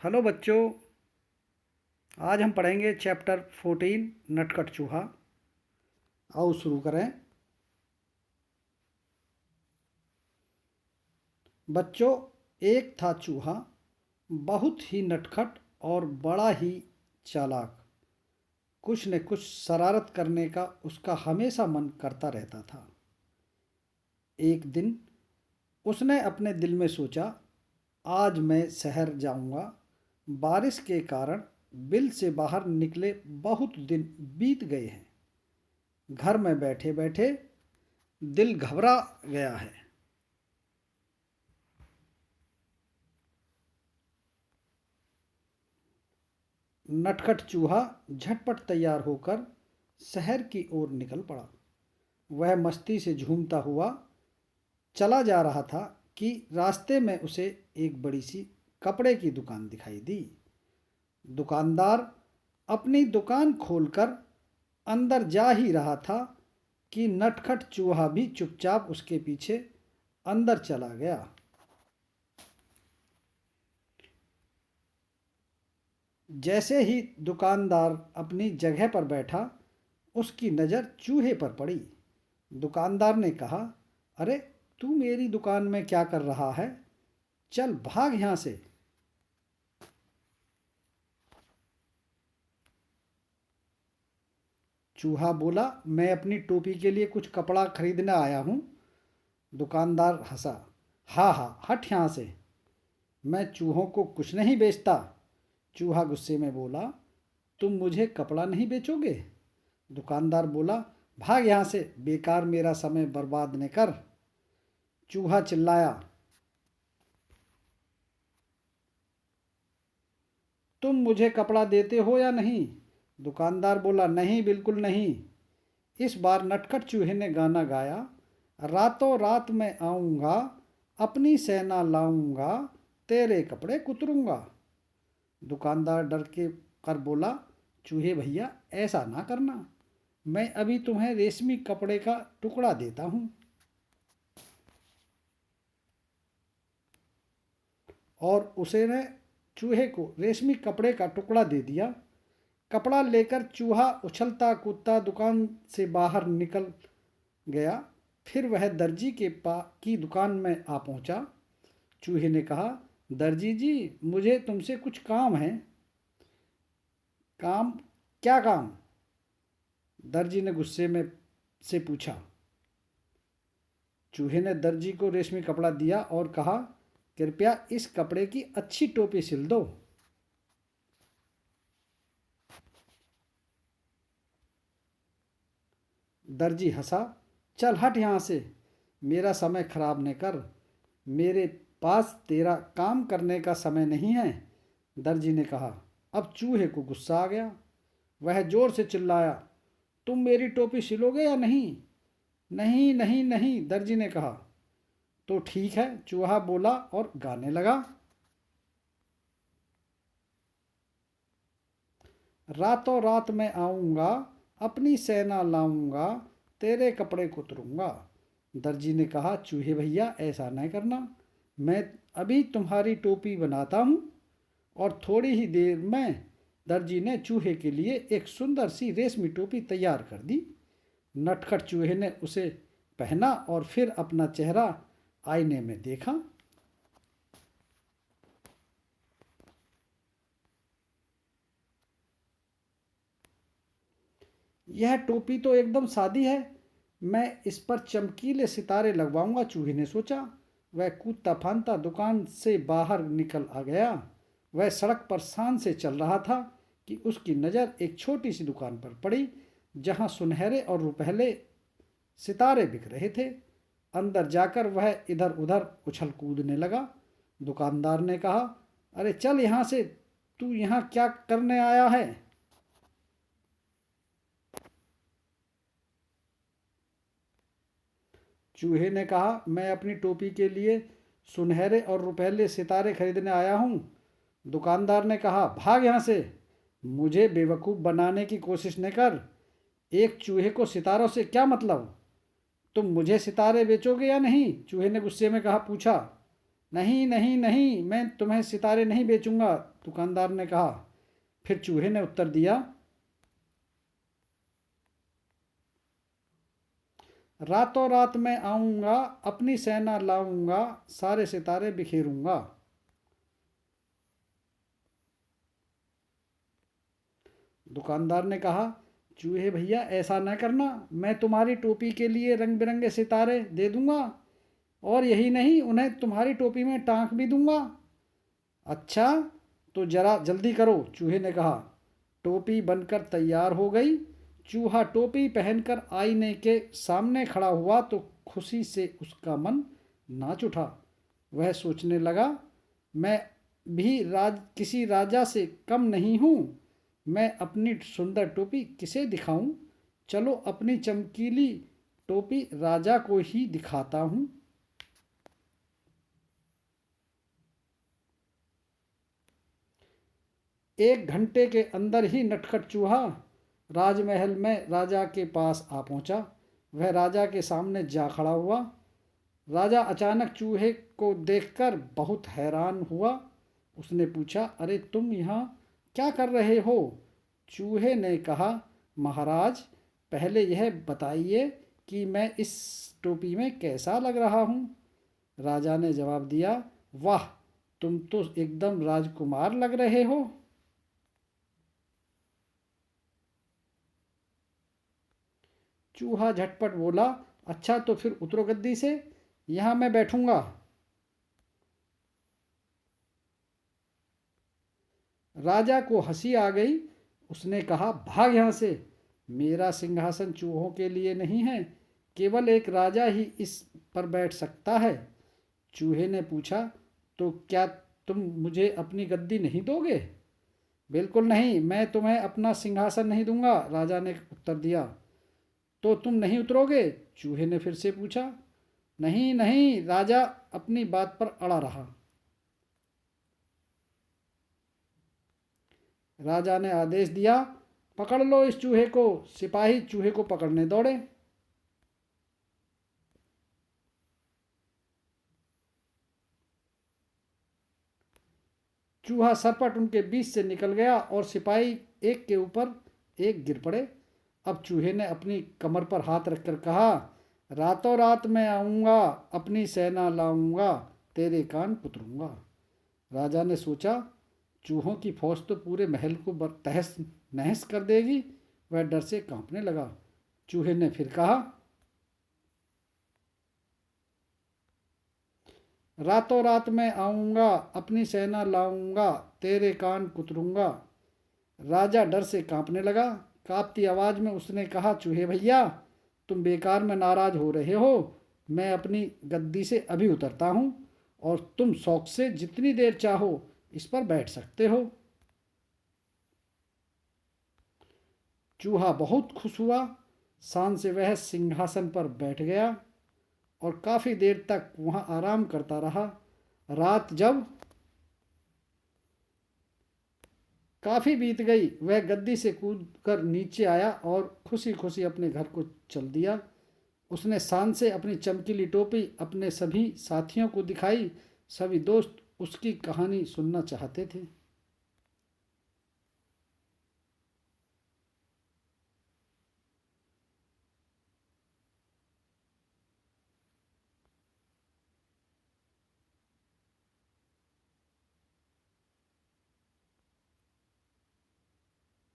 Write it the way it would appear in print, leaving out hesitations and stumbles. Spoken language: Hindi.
हेलो बच्चों। आज हम पढ़ेंगे चैप्टर 14 नटखट चूहा। आओ शुरू करें। बच्चों, एक था चूहा, बहुत ही नटखट और बड़ा ही चालाक। कुछ न कुछ शरारत करने का उसका हमेशा मन करता रहता था। एक दिन उसने अपने दिल में सोचा, आज मैं शहर जाऊंगा। बारिश के कारण बिल से बाहर निकले बहुत दिन बीत गए हैं। घर में बैठे बैठे दिल घबरा गया है। नटखट चूहा झटपट तैयार होकर शहर की ओर निकल पड़ा। वह मस्ती से झूमता हुआ चला जा रहा था कि रास्ते में उसे एक बड़ी सी कपड़े की दुकान दिखाई दी। दुकानदार अपनी दुकान खोलकर अंदर जा ही रहा था कि नटखट चूहा भी चुपचाप उसके पीछे अंदर चला गया। जैसे ही दुकानदार अपनी जगह पर बैठा, उसकी नज़र चूहे पर पड़ी। दुकानदार ने कहा, अरे तू मेरी दुकान में क्या कर रहा है? चल भाग यहाँ से। चूहा बोला, मैं अपनी टोपी के लिए कुछ कपड़ा खरीदने आया हूँ। दुकानदार हंसा, हाँ हाँ हट यहाँ से, मैं चूहों को कुछ नहीं बेचता। चूहा गुस्से में बोला, तुम मुझे कपड़ा नहीं बेचोगे? दुकानदार बोला, भाग यहाँ से, बेकार मेरा समय बर्बाद न कर। चूहा चिल्लाया, तुम मुझे कपड़ा देते हो या नहीं? दुकानदार बोला, नहीं बिल्कुल नहीं। इस बार नटखट चूहे ने गाना गाया, रातों रात मैं आऊँगा, अपनी सेना लाऊंगा, तेरे कपड़े कुतरूंगा। दुकानदार डर के कर बोला, चूहे भैया ऐसा ना करना, मैं अभी तुम्हें रेशमी कपड़े का टुकड़ा देता हूँ। और उसे ने चूहे को रेशमी कपड़े का टुकड़ा दे दिया। कपड़ा लेकर चूहा उछलता कूदता दुकान से बाहर निकल गया। फिर वह दर्जी की दुकान में आ पहुंचा। चूहे ने कहा, दर्जी जी, मुझे तुमसे कुछ काम है। काम? क्या काम? दर्जी ने गुस्से में से पूछा। चूहे ने दर्जी को रेशमी कपड़ा दिया और कहा, कृपया इस कपड़े की अच्छी टोपी सिल दो। दर्जी हंसा, चल हट यहाँ से, मेरा समय खराब न कर, मेरे पास तेरा काम करने का समय नहीं है। दर्जी ने कहा। अब चूहे को गुस्सा आ गया। वह जोर से चिल्लाया, तुम मेरी टोपी सिलोगे या नहीं? नहीं नहीं नहीं, दर्जी ने कहा। तो ठीक है, चूहा बोला और गाने लगा, रातों रात मैं आऊँगा, अपनी सेना लाऊंगा, तेरे कपड़े कुतरूंगा। दर्जी ने कहा, चूहे भैया ऐसा न करना, मैं अभी तुम्हारी टोपी बनाता हूँ। और थोड़ी ही देर में दर्जी ने चूहे के लिए एक सुंदर सी रेशमी टोपी तैयार कर दी। नटखट चूहे ने उसे पहना और फिर अपना चेहरा आईने में देखा। यह टोपी तो एकदम सादी है, मैं इस पर चमकीले सितारे लगवाऊंगा, चूहे ने सोचा। वह कूदता फांदता दुकान से बाहर निकल आ गया। वह सड़क पर शान से चल रहा था कि उसकी नज़र एक छोटी सी दुकान पर पड़ी, जहां सुनहरे और रुपहले सितारे बिक रहे थे। अंदर जाकर वह इधर उधर उछल कूदने लगा। दुकानदार ने कहा, अरे चल यहाँ से, तू यहाँ क्या करने आया है? चूहे ने कहा, मैं अपनी टोपी के लिए सुनहरे और रुपहले सितारे खरीदने आया हूँ। दुकानदार ने कहा, भाग यहाँ से, मुझे बेवकूफ़ बनाने की कोशिश न कर। एक चूहे को सितारों से क्या मतलब? तुम मुझे सितारे बेचोगे या नहीं? चूहे ने गुस्से में कहा पूछा। नहीं नहीं नहीं, मैं तुम्हें सितारे नहीं बेचूंगा, दुकानदार ने कहा। फिर चूहे ने उत्तर दिया, रातों रात मैं आऊंगा, अपनी सेना लाऊंगा, सारे सितारे बिखेरूंगा। दुकानदार ने कहा, चूहे भैया ऐसा न करना, मैं तुम्हारी टोपी के लिए रंग बिरंगे सितारे दे दूंगा और यही नहीं, उन्हें तुम्हारी टोपी में टांक भी दूंगा। अच्छा तो जरा जल्दी करो, चूहे ने कहा। टोपी बनकर तैयार हो गई। चूहा टोपी पहनकर आईने के सामने खड़ा हुआ तो खुशी से उसका मन नाच उठा। वह सोचने लगा, मैं भी किसी राजा से कम नहीं हूँ। मैं अपनी सुंदर टोपी किसे दिखाऊं? चलो अपनी चमकीली टोपी राजा को ही दिखाता हूँ। एक घंटे के अंदर ही नटखट चूहा राजमहल में राजा के पास आ पहुंचा। वह राजा के सामने जा खड़ा हुआ। राजा अचानक चूहे को देखकर बहुत हैरान हुआ। उसने पूछा, अरे तुम यहाँ क्या कर रहे हो? चूहे ने कहा, महाराज पहले यह बताइए कि मैं इस टोपी में कैसा लग रहा हूँ? राजा ने जवाब दिया, वाह, तुम तो एकदम राजकुमार लग रहे हो। चूहा झटपट बोला, अच्छा तो फिर उतरो गद्दी से, यहाँ मैं बैठूंगा। राजा को हंसी आ गई। उसने कहा, भाग यहाँ से, मेरा सिंहासन चूहों के लिए नहीं है, केवल एक राजा ही इस पर बैठ सकता है। चूहे ने पूछा, तो क्या तुम मुझे अपनी गद्दी नहीं दोगे? बिल्कुल नहीं, मैं तुम्हें अपना सिंहासन नहीं दूंगा, राजा ने उत्तर दिया। तो तुम नहीं उतरोगे? चूहे ने फिर से पूछा। नहीं नहीं, राजा अपनी बात पर अड़ा रहा। राजा ने आदेश दिया, पकड़ लो इस चूहे को। सिपाही चूहे को पकड़ने दौड़े। चूहा सरपट उनके बीच से निकल गया और सिपाही एक के ऊपर एक गिर पड़े। अब चूहे ने अपनी कमर पर हाथ रखकर कहा, रातों रात मैं आऊँगा, अपनी सेना लाऊंगा, तेरे कान कुतरूंगा। राजा ने सोचा, चूहों की फौज तो पूरे महल को तहस नहस कर देगी। वह डर से कांपने लगा। चूहे ने फिर कहा, रातों रात मैं आऊँगा, अपनी सेना लाऊंगा, तेरे कान कुतरूंगा। राजा डर से कांपने लगा। कांपती आवाज़ में उसने कहा, चूहे भैया तुम बेकार में नाराज हो रहे हो। मैं अपनी गद्दी से अभी उतरता हूँ और तुम शौक से जितनी देर चाहो इस पर बैठ सकते हो। चूहा बहुत खुश हुआ। शान से वह सिंहासन पर बैठ गया और काफ़ी देर तक वहाँ आराम करता रहा। रात जब काफ़ी बीत गई, वह गद्दी से कूदकर नीचे आया और खुशी खुशी अपने घर को चल दिया। उसने शान से अपनी चमकीली टोपी अपने सभी साथियों को दिखाई। सभी दोस्त उसकी कहानी सुनना चाहते थे।